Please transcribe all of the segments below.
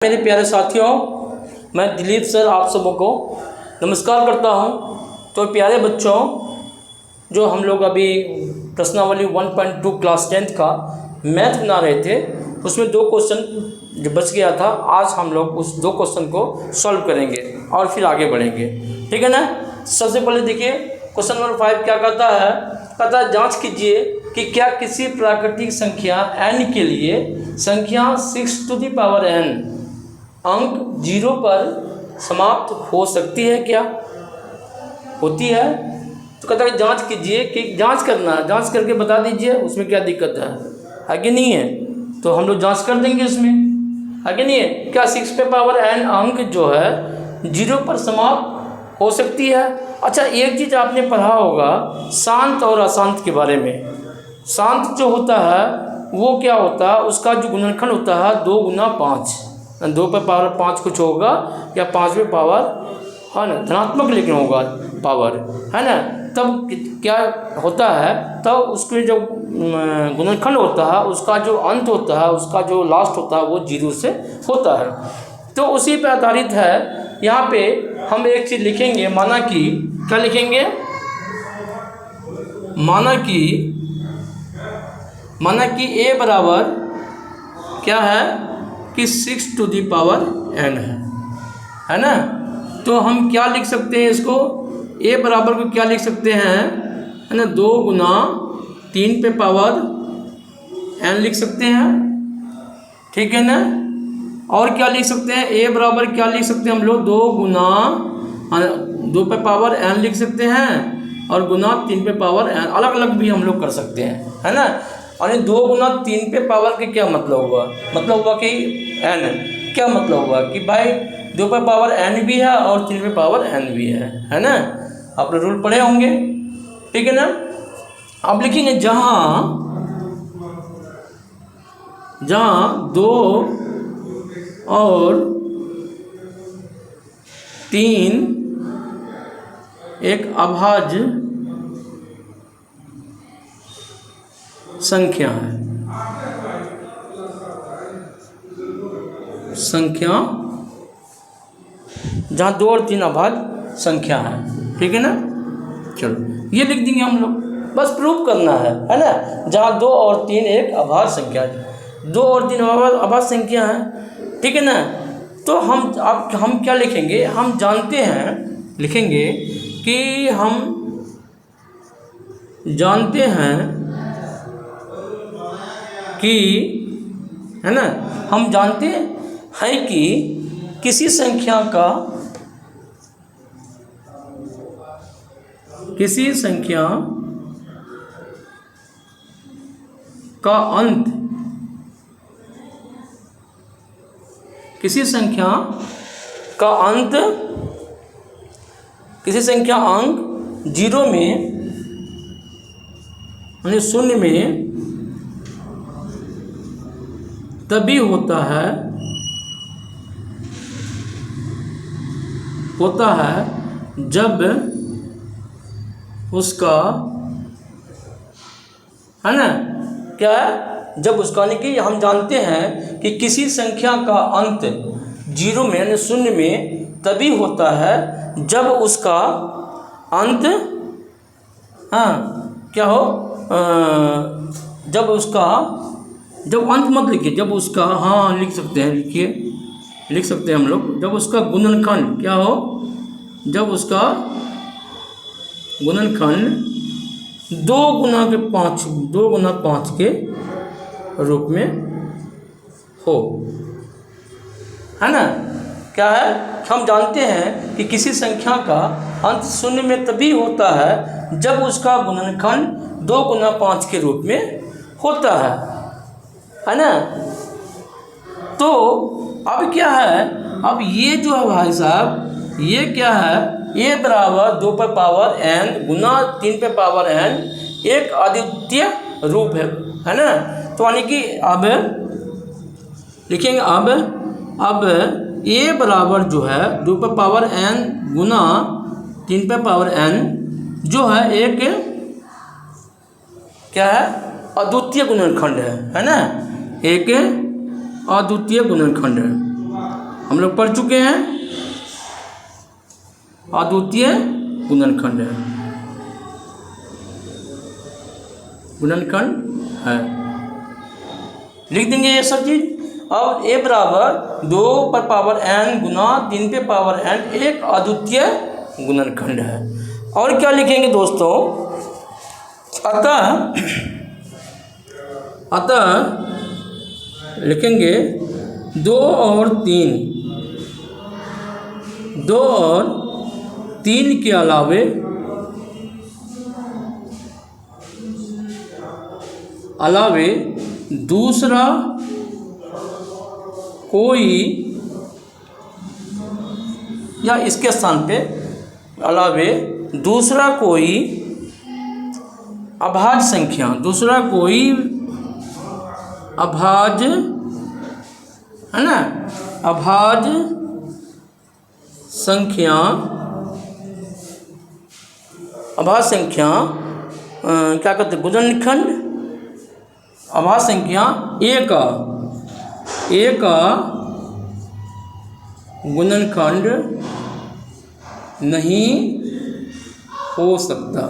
मेरे प्यारे साथियों, मैं दिलीप सर आप सबों को नमस्कार करता हूं। तो प्यारे बच्चों, जो हम लोग अभी प्रश्नावली 1.2 क्लास 10th का मैथ बना रहे थे, उसमें 2 क्वेश्चन जो बच गया था, आज हम लोग उस 2 क्वेश्चन को सॉल्व करेंगे और फिर आगे बढ़ेंगे। ठीक है ना। सबसे पहले देखिए, क्वेश्चन नंबर 5 क्या कहता है। कहता है जाँच कीजिए कि क्या किसी प्राकृतिक संख्या n के लिए संख्या 6n अंक 0 पर समाप्त हो सकती है क्या? होती है। तो कहता है जांच कीजिए कि जांच करना है, जांच करके बता दीजिए उसमें क्या दिक्कत है कि नहीं है। तो हम लोग जांच कर देंगे उसमें, है कि नहीं है। क्या 6n अंक जो है 0 पर समाप्त हो सकती है। अच्छा, एक चीज़ आपने पढ़ा होगा शांत और अशांत के बारे में। शांत जो होता है वो क्या होता है, उसका जो गुणनखंड होता है 2 गुना 5, 2 पे पावर 5 कुछ होगा या 5वें पावर, है ना, धनात्मक लेकिन होगा पावर, है ना। तब क्या होता है, तब उसके जो गुणनखंड होता है उसका जो अंत होता है, उसका जो लास्ट होता है वो 0 से होता है। तो उसी पर आधारित है। यहाँ पे हम एक चीज़ लिखेंगे, माना कि क्या लिखेंगे, माना कि a बराबर क्या है कि 6n है ना। तो हम क्या लिख सकते हैं इसको, a बराबर को क्या लिख सकते हैं, है ना, 2 गुना 3 पे पावर n लिख सकते हैं। ठीक है ना। और क्या लिख सकते हैं, a बराबर क्या लिख सकते हैं हम लोग, 2 गुना 2 पे पावर n लिख सकते हैं और गुना 3 पे पावर n, अलग अलग भी हम लोग कर सकते हैं, है ना। और 2 गुना 3 पे पावर के क्या मतलब हुआ, मतलब हुआ कि n, क्या मतलब हुआ कि भाई 2 पे पावर n भी है और 3 पे पावर n भी है ना। आपने रूल पढ़े होंगे। ठीक है ना। अब लिखेंगे जहाँ 2 और 3 एक अभाज्य संख्या है, जहाँ 2 और 3 अभाज्य संख्या है। ठीक है ना। चलो ये लिख देंगे हम लोग, बस प्रूफ करना है ना। जहाँ 2 और 3 एक अभाज्य संख्या है, 2 और 3 अभाज्य संख्या है। ठीक है ना। तो हम क्या लिखेंगे, हम जानते हैं, लिखेंगे कि हम जानते हैं कि, है ना, हम जानते हैं कि किसी संख्या का अंत, किसी संख्या अंक 0 में यानी 0 में तभी होता है जब उसका, है ना, क्या है, जब उसका, यानी कि हम जानते हैं कि किसी संख्या का अंत 0 में यानी 0 में तभी होता है जब उसका अंत, हाँ क्या हो, जब अंत मत लिखिए, जब उसका, हाँ लिख सकते हैं, लिख सकते हैं हम लोग, जब उसका गुणनखंड क्या हो, जब उसका गुणनखंड 2 गुना 5 के रूप में हो, है ना। क्या है, हम जानते हैं कि किसी संख्या का अंत 0 में तभी होता है जब उसका गुणनखंड 2 गुना 5 के रूप में होता है ना। तो अब क्या है, अब ये जो है भाई साहब, ये क्या है, a बराबर 2 पे पावर n गुना 3 पे पावर n एक अद्वितीय रूप है ना। तो यानी कि अब लिखेंगे, अब a बराबर जो है 2 पे पावर n गुना 3 पे पावर n जो है एक क्या है, अद्वितीय गुणनखंड है ना, एक अद्वितीय गुणनखंड है। हम लोग पढ़ चुके हैं, अद्वितीय गुणनखंड है, गुणनखंड है। लिख देंगे ये सब चीज। अब a बराबर 2 पर पावर n गुना 3 पे पावर n एक अद्वितीय गुणनखंड है। और क्या लिखेंगे दोस्तों, अतः लिखेंगे 2 और 3 के अलावे दूसरा कोई, या इसके स्थान पे अलावे दूसरा कोई अभाज्य संख्या, दूसरा कोई अभाज्य है ना, अभाज्य संख्या क्या कहते हैं, गुणनखंड अभाज्य संख्या a का गुणनखंड नहीं हो सकता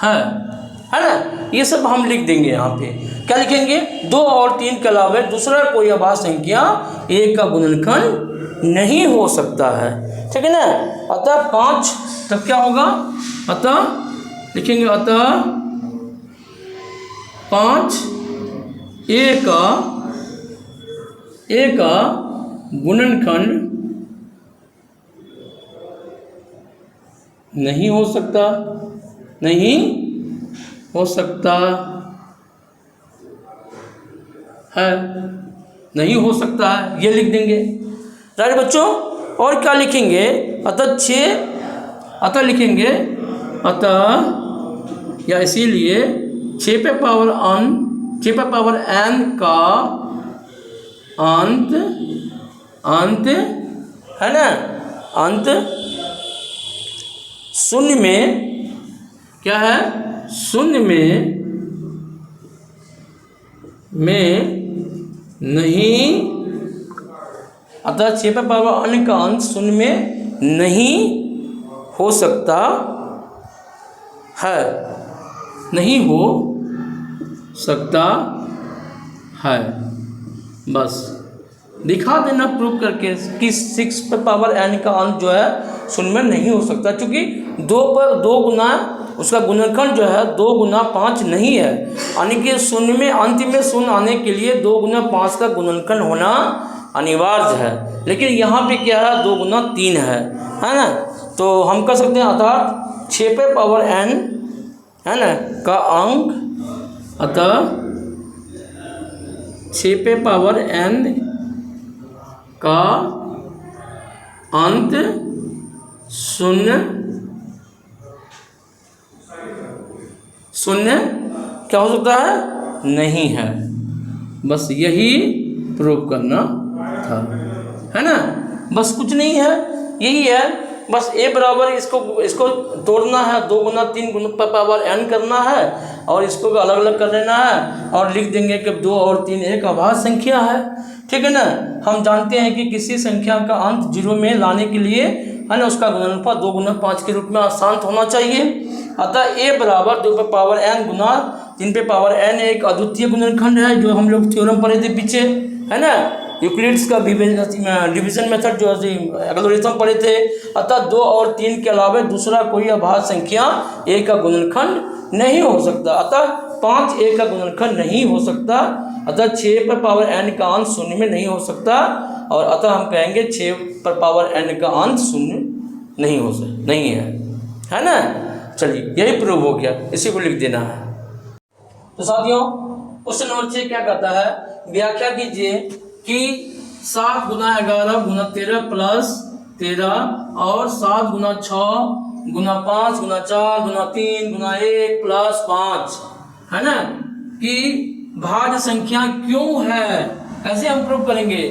है ना। ये सब हम लिख देंगे। यहाँ पे क्या लिखेंगे, 2 और 3 के अलावा दूसरा कोई अभाज्य संख्या a का गुणनखंड नहीं हो सकता है, ठीक है ना। अतः 5, तब क्या होगा, अतः लिखेंगे, अतः 5 a का गुणनखंड नहीं हो सकता है, ये लिख देंगे। राइट बच्चों। और क्या लिखेंगे, अतः लिखेंगे, अतः या इसीलिए 6 पे पावर n का अंत है ना, अंत शून्य में, क्या है, शून्य में नहीं, अतः 6 पे पावर n का अंत शून्य में नहीं हो सकता है, नहीं हो सकता है। बस दिखा देना प्रूफ करके कि 6 पे पावर n का अंत जो है शून्य में नहीं हो सकता, क्योंकि 2 पर 2 गुना उसका गुणनखंड जो है 2 गुना 5 नहीं है, यानी कि शून्य में अंत में शून्य आने के लिए 2 गुना 5 का गुणनखंड होना अनिवार्य है। लेकिन यहाँ पे क्या है, 2 गुना 3 है ना। तो हम कह सकते हैं अर्थात 6 पे पावर n है ना का अंक, अतः 6 पे पावर n का अंत शून्य क्या हो सकता है, नहीं है। बस यही प्रूव करना था, है ना। बस कुछ नहीं है, यही है। बस a बराबर इसको तोड़ना है, 2 गुना 3 गुना पर पावर n करना है और इसको भी अलग अलग कर लेना है और लिख देंगे कि 2 और 3 एक अभाज्य संख्या है, ठीक है ना। हम जानते हैं कि किसी संख्या का अंत 0 में लाने के लिए है ना उसका गुणनफल 2 गुना 5 के रूप में शांत होना चाहिए। अतः a बराबर 2 पे पावर n गुना 3 पे पावर n एक अद्वितीय गुणनखंड है, जो हम लोग थ्योरम पढ़े थे पीछे, है ना। यूक्लिड्स का डिवीजन मेथड जो एल्गोरिथम पढ़े थे। अतः 2 और 3 के अलावा दूसरा कोई अभाज्य संख्या a का गुणनखंड नहीं हो सकता। अतः 5 a का गुणनखंड नहीं हो सकता। अतः 6 पर पावर n का अंश शून्य में नहीं हो सकता, और अतः हम कहेंगे 6 पर पावर n का अंश शून्य नहीं है ना। चलिए यही प्रूव हो गया, इसी को लिख देना है। तो साथियों क्वेश्चन नंबर 6 क्या कहता है, व्याख्या कीजिए कि 7 गुना 11 गुना 13 प्लस 13 और 7 गुना 6 गुना 5 गुना 4 गुना 3 गुना 1 प्लस 5 है ना कि भाज्य संख्या क्यों है। ऐसे हम प्रूव करेंगे,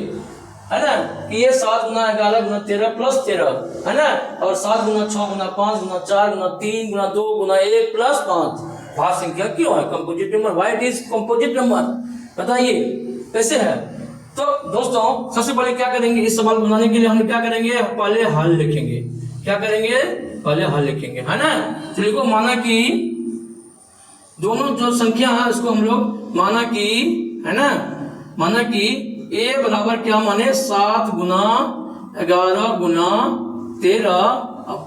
है ना, कि ये 7 गुना 11 गुना 13 प्लस 13 है ना, और 7 गुना 6 गुना 5 गुना 4 गुना 3 गुना 2 गुना 1 प्लस 5 भाज्य संख्या क्यों है, composite number. Why it is composite number, बताइए कैसे है। तो दोस्तों सबसे पहले क्या करेंगे, इस सवाल बनाने के लिए हम क्या करेंगे, पहले हल लिखेंगे। क्या करेंगे, पहले हल लिखेंगे, है ना। तो देखो, माना कि दोनों जो संख्या है उसको हम लोग माना कि, है ना, माना कि a बराबर क्या माने 7 गुना 11 गुना 13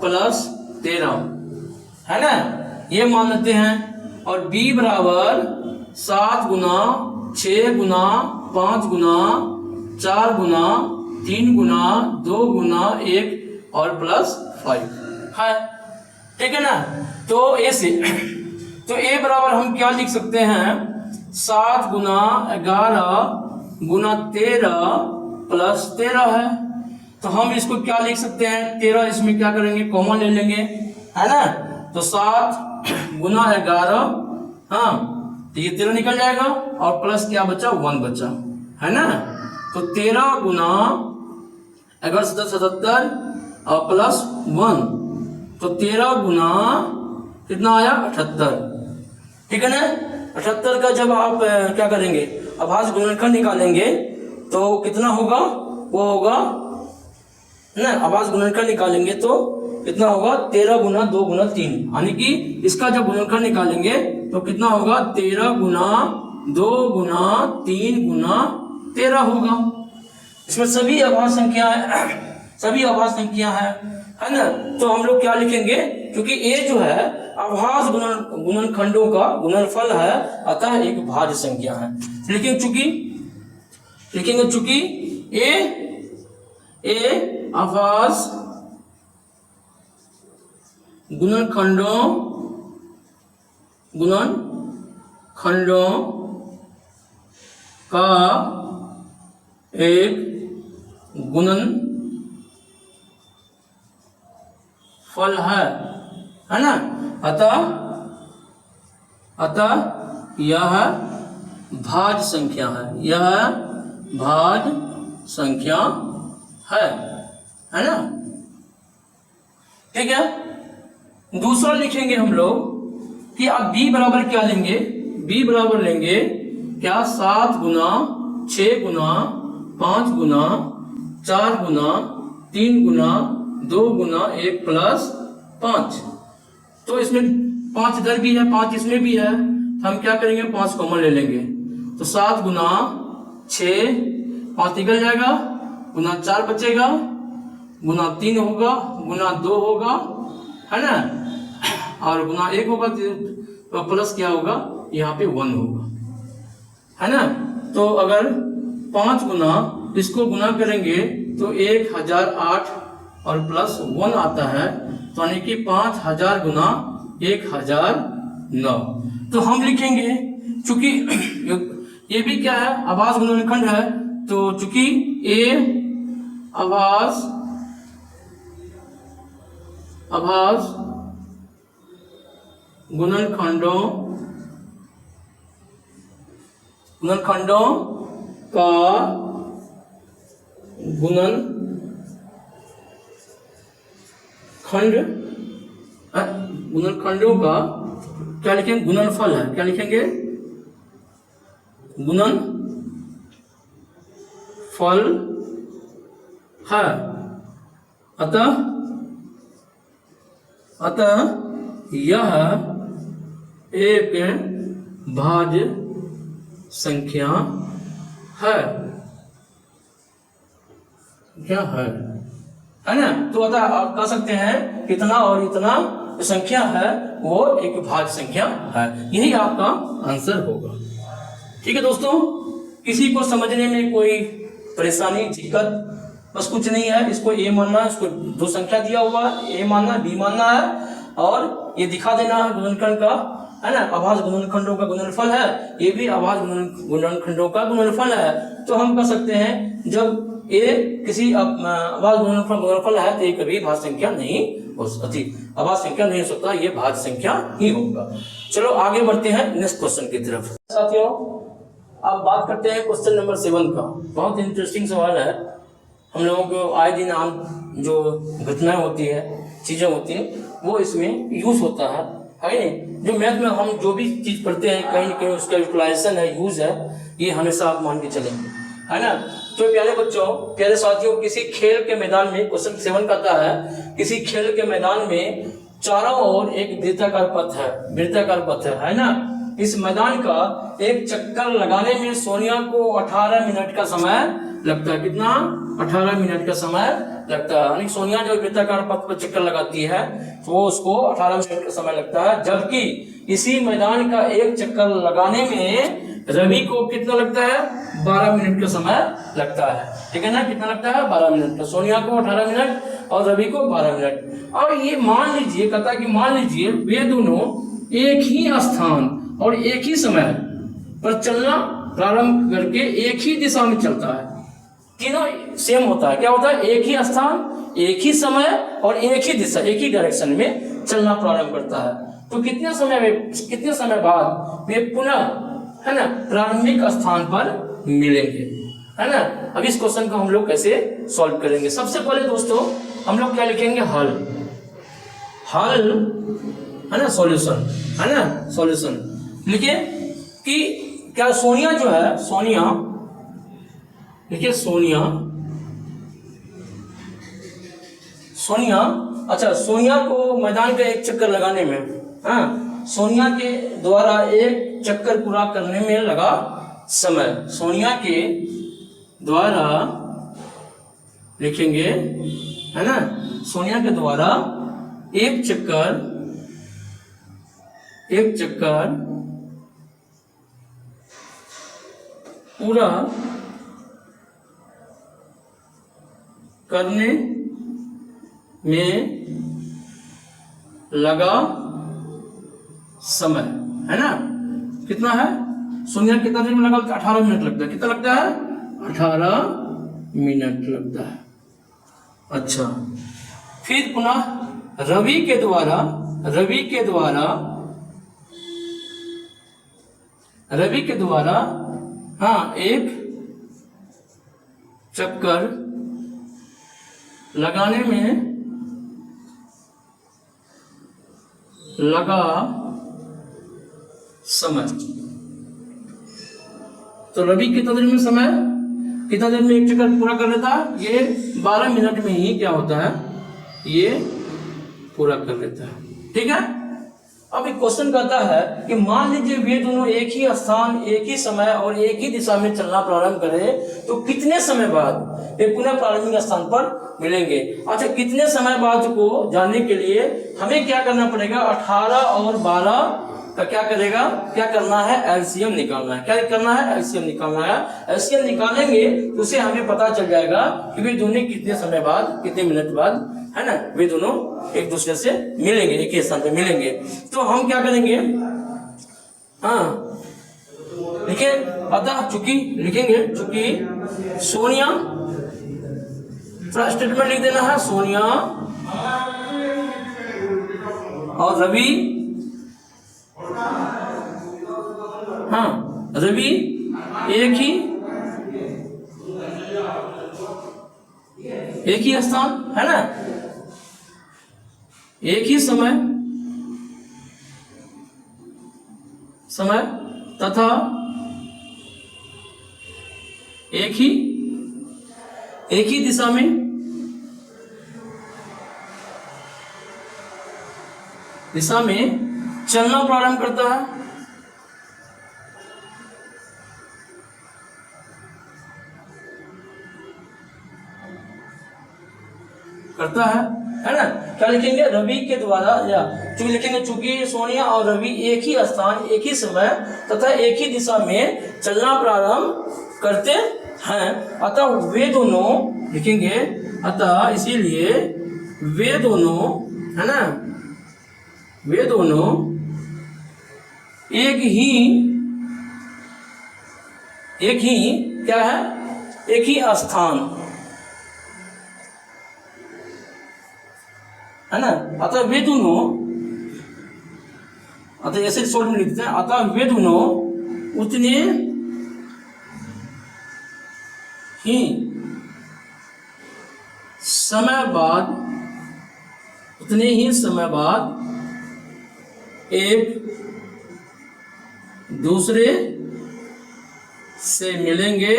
प्लस 13, है ना, ये मान लेते हैं। और b बराबर 7 गुना 6 गुना 5 गुना 4 गुना 3 गुना 2 गुना 1 और प्लस 5 है, ठीक है ना। तो ऐसे तो a बराबर हम क्या लिख सकते हैं, 7 गुना 11 गुना 13 प्लस 13 है। तो हम इसको क्या लिख सकते हैं, 13 इसमें क्या करेंगे, कॉमन ले लेंगे, है ना। तो 7 गुना 11, हाँ, तो ये 13 निकल जाएगा और प्लस क्या बचा, 1 बचा, है ना। तो 13 गुना 77 और प्लस 1, तो 13 गुना कितना आया, 78, ठीक है ना। 78 का जब आप क्या करेंगे, अभाज्य गुणनखंड निकालेंगे तो कितना होगा, वो होगा ना, अभाज्य गुणनखंड निकालेंगे तो कितना होगा, 13 गुना 2 गुना 3, यानी कि इसका जब गुणनखंड निकालेंगे तो कितना होगा, 13 गुना 2 गुना 3 गुना 13 होगा। इसमें सभी अभाज्य संख्या है, सभी अभाज्य संख्या है ना। तो हम लोग क्या लिखेंगे, क्योंकि ए जो है अभाज्य गुणनखंडों का गुणनफल है, अतः एक भाज्य संख्या है। लेकिन लिखेंगे चूंकि ए अभाज्य गुणनखंडों का एक गुणनफल है ना। अतः यह भाज्य संख्या है, यह भाज्य संख्या है ना, ठीक है। दूसरा लिखेंगे हम लोग कि अब b बराबर क्या लेंगे, b बराबर लेंगे क्या, 7 गुना 6 गुना 5 गुना 4 गुना 3 गुना 2 गुना 1 प्लस 5। तो इसमें 5 इधर भी है, 5 इसमें भी है, हम क्या करेंगे, 5 कॉमन ले लेंगे। तो 7 गुना 6, 5 निकल जाएगा, गुना 4 बचेगा, गुना 3 होगा, गुना 2 होगा, है ना, और गुना 1 होगा, तो प्लस क्या होगा, यहाँ पे 1 होगा, है ना। तो अगर 5 गुना इसको गुना करेंगे तो 1008 और प्लस 1 आता है, तो यानी कि 5000 गुना 1009। तो हम लिखेंगे, चूंकि ये भी क्या है, अभाज्य गुणनखंड है, तो चूंकि ए अभाज्य गुणनखंडों का गुणनखंडों का क्या लिखेंगे, गुणनफल है, क्या लिखेंगे, गुणनफल है। अतः यह एक भाज्य संख्या है, क्या है ना। तो अतः आप कह सकते हैं इतना और इतना संख्या है वो एक भाज्य संख्या है, यही आपका आंसर होगा। ठीक है दोस्तों, किसी को समझने में कोई परेशानी दिक्कत बस कुछ नहीं है, इसको ए मानना है, इसको 2 संख्या दिया हुआ है, ए मानना बी मानना है और ये दिखा देना है गुणनखंड का, है ना, अभाज्य गुणनखंडों का गुणनफल है, ये भी अभाज्य गुणनखंडों का गुणनफल है। तो हम कह सकते हैं जब ए किसी अभाज्य गुणनफल है तो ये कभी भाज्य संख्या नहीं हो सकती, अभाज्य संख्या नहीं हो सकता, ये भाज्य संख्या ही होगा। चलो आगे बढ़ते हैं नेक्स्ट क्वेश्चन की तरफ। साथियों अब बात करते हैं क्वेश्चन नंबर 7 का। बहुत इंटरेस्टिंग सवाल है, हम लोगों को आए दिन आम जो घटनाएं होती है, चीजें होती हैं, वो इसमें यूज होता है है नहीं। जो मैथ में हम जो भी चीज़ पढ़ते हैं कहीं ना कहीं उसका यूटिलाइजेशन है, यूज़ है, ये हमेशा आप मान के चलेंगे, है ना। तो प्यारे बच्चों, प्यारे साथियों, किसी खेल के मैदान में, क्वेश्चन 7 कहता है किसी खेल के मैदान में चारों ओर एक वृत्ताकार पथ है, वृत्ताकार पथ है ना। इस मैदान का एक चक्कर लगाने में सोनिया को 18 मिनट का समय लगता है। कितना? 18 मिनट का समय लगता है। यानी सोनिया जो वृत्ताकार पथ पर चक्कर लगाती है तो वो उसको 18 मिनट का समय लगता है, जबकि इसी मैदान का एक चक्कर लगाने में रवि को कितना लगता है? 12 मिनट का समय लगता है। ठीक है ना, कितना लगता है? 12 मिनट का। सोनिया को 18 मिनट और रवि को 12 मिनट। और ये मान लीजिए, कहता है कि मान लीजिए वे दोनों एक ही स्थान और एक ही समय पर चलना प्रारंभ करके एक ही दिशा में चलता है। तीनों सेम होता है। क्या होता है? एक ही स्थान, एक ही समय और एक ही दिशा, एक ही डायरेक्शन में चलना प्रारंभ करता है। तो कितने समय बाद वे पुनः, है ना, प्रारंभिक स्थान पर मिलेंगे, है ना। अब इस क्वेश्चन को हम लोग कैसे सॉल्व करेंगे? सबसे पहले दोस्तों हम लोग क्या लिखेंगे? हल, है ना, सॉल्यूशन, है ना, सॉल्यूशन लिखिए कि क्या सोनिया जो है, सोनिया, देखिए सोनिया, अच्छा, सोनिया को मैदान का एक चक्कर लगाने में, हाँ, सोनिया के द्वारा एक चक्कर पूरा करने में लगा समय, सोनिया के द्वारा लिखेंगे, है ना, सोनिया के द्वारा एक चक्कर पूरा करने में लगा समय, है ना। कितना है? सोनिया कितना देर में लगा? 18 मिनट लगता है। कितना लगता है? 18 मिनट लगता है। अच्छा, फिर पुनः रवि के द्वारा हाँ, एक चक्कर लगाने में लगा समय। तो रवि कितना देर में समय, कितना देर में एक चक्कर पूरा कर लेता है? ये 12 मिनट में ही क्या होता है? ये पूरा कर लेता है। ठीक है। अब एक क्वेश्चन कहता है कि मान लीजिए वे दोनों एक ही स्थान, एक ही समय और एक ही दिशा में चलना प्रारंभ करें तो कितने समय बाद वे पुनः प्रारंभिक स्थान पर मिलेंगे? अच्छा, कितने समय बाद को जानने के लिए हमें क्या करना पड़ेगा? 18 और 12 का क्या करना है? एलसीएम निकालना है। क्या करना है? एलसीएम निकालना है। एलसीएम निकालेंगे तो उसे हमें पता चल जाएगा कि वे दोनों कितने समय बाद, कितने मिनट बाद, है ना, वे दोनों एक दूसरे से मिलेंगे, एक ही स्थान पे मिलेंगे। तो हम क्या करेंगे? हाँ, देखिए, अतः चूंकि सोनिया, स्टेटमेंट लिख देना है, सोनिया और रवि, हाँ, रवि एक ही स्थान, है ना, एक ही समय तथा एक ही दिशा में चलना प्रारंभ करता है। है ना। क्या लिखेंगे? रवि के द्वारा, या चूंकि सोनिया और रवि एक ही स्थान, एक ही समय तथा एक ही दिशा में चलना प्रारंभ करते हैं, अतः वे दोनों लिखेंगे, अतः इसीलिए वे दोनों, है ना, वे दोनों एक ही क्या है? एक ही स्थान, है ना, अतः वे दोनों, अतः ऐसे शॉर्ट में लिखते हैं, अतः वे दोनों उतने ही समय बाद एक दूसरे से मिलेंगे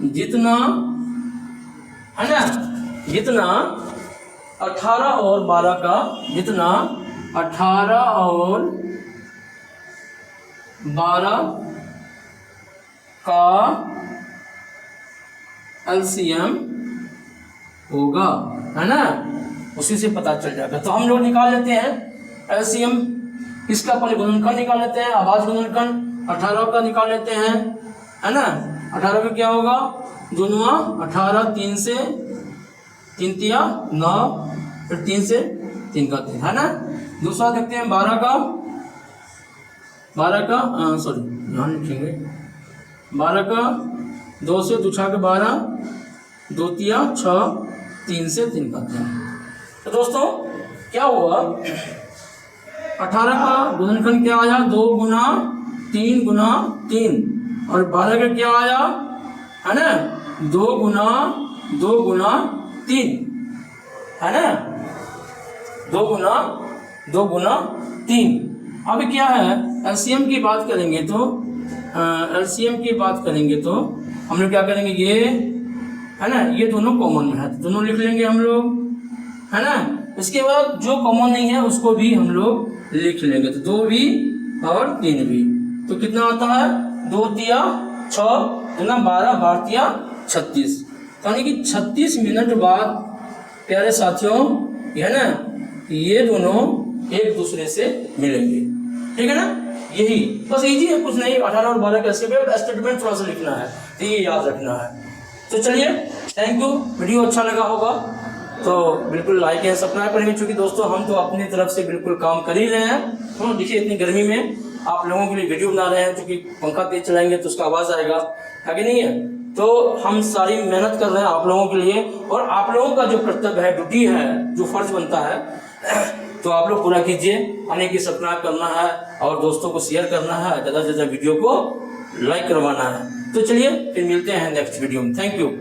जितना, है ना, जितना 18 और 12 का, जितना 18 और 12 का एलसीएम होगा, है ना, उसी से पता चल जाएगा। तो हम लोग निकाल लेते हैं एलसीएम इसका, पहले गुणनखंड निकाल लेते हैं, आभाज्य गुणनखंड 18 का निकाल लेते हैं, है ना। 18 का क्या होगा, 2 9 18, 3 से 3 तिया 9, फिर 3 से 3 का 3, है ना। दूसरा देखते हैं 12 का, सॉरी यहाँ लिखेंगे 12 का 2 से 2 के 12, 2 तिया 6, 3 से 3 का 3। तो दोस्तों क्या हुआ, 18 का गुणनखंड क्या आया, 2 गुना 3 गुना 3, और 12 का क्या आया, है ना, 2 गुना 3, है ना, 2 गुना 3। अब क्या है, एलसीएम की बात करेंगे तो हम लोग क्या करेंगे, ये है ना, ये दोनों कॉमन में है, दोनों लिख लेंगे हम लोग, है ना। इसके बाद जो कॉमन नहीं है उसको भी हम लोग लिख लेंगे, तो 2 भी और 3 भी। तो कितना आता है, 2 तिया 6 गुना 12, 12 तिया 36, यानी कि 36 मिनट बाद प्यारे साथियों, है ना, ये दोनों एक दूसरे से मिलेंगे, ठीक है ना। यही बस इजी है, कुछ नहीं। 18 और 12 का स्टेटमेंट थोड़ा सा लिखना है, तो ये याद रखना है। तो चलिए, थैंक यू। वीडियो अच्छा लगा होगा तो बिल्कुल लाइक एंड सब्सक्राइब करेंगे, क्योंकि दोस्तों हम तो अपनी तरफ से बिल्कुल काम कर ही रहे हैं। तो देखिए, इतनी गर्मी में आप लोगों के लिए वीडियो बना रहे हैं, क्योंकि पंखा तेज चलाएंगे तो उसका आवाज़ आएगा, है कि नहीं है। तो हम सारी मेहनत कर रहे हैं आप लोगों के लिए, और आप लोगों का जो कर्तव्य है, ड्यूटी है, जो फर्ज बनता है, तो आप लोग पूरा कीजिए। यानी कि सब्सक्राइब करना है और दोस्तों को शेयर करना है, ज़्यादा से ज़्यादा वीडियो को लाइक करवाना है। तो चलिए फिर मिलते हैं नेक्स्ट वीडियो में। Thank you.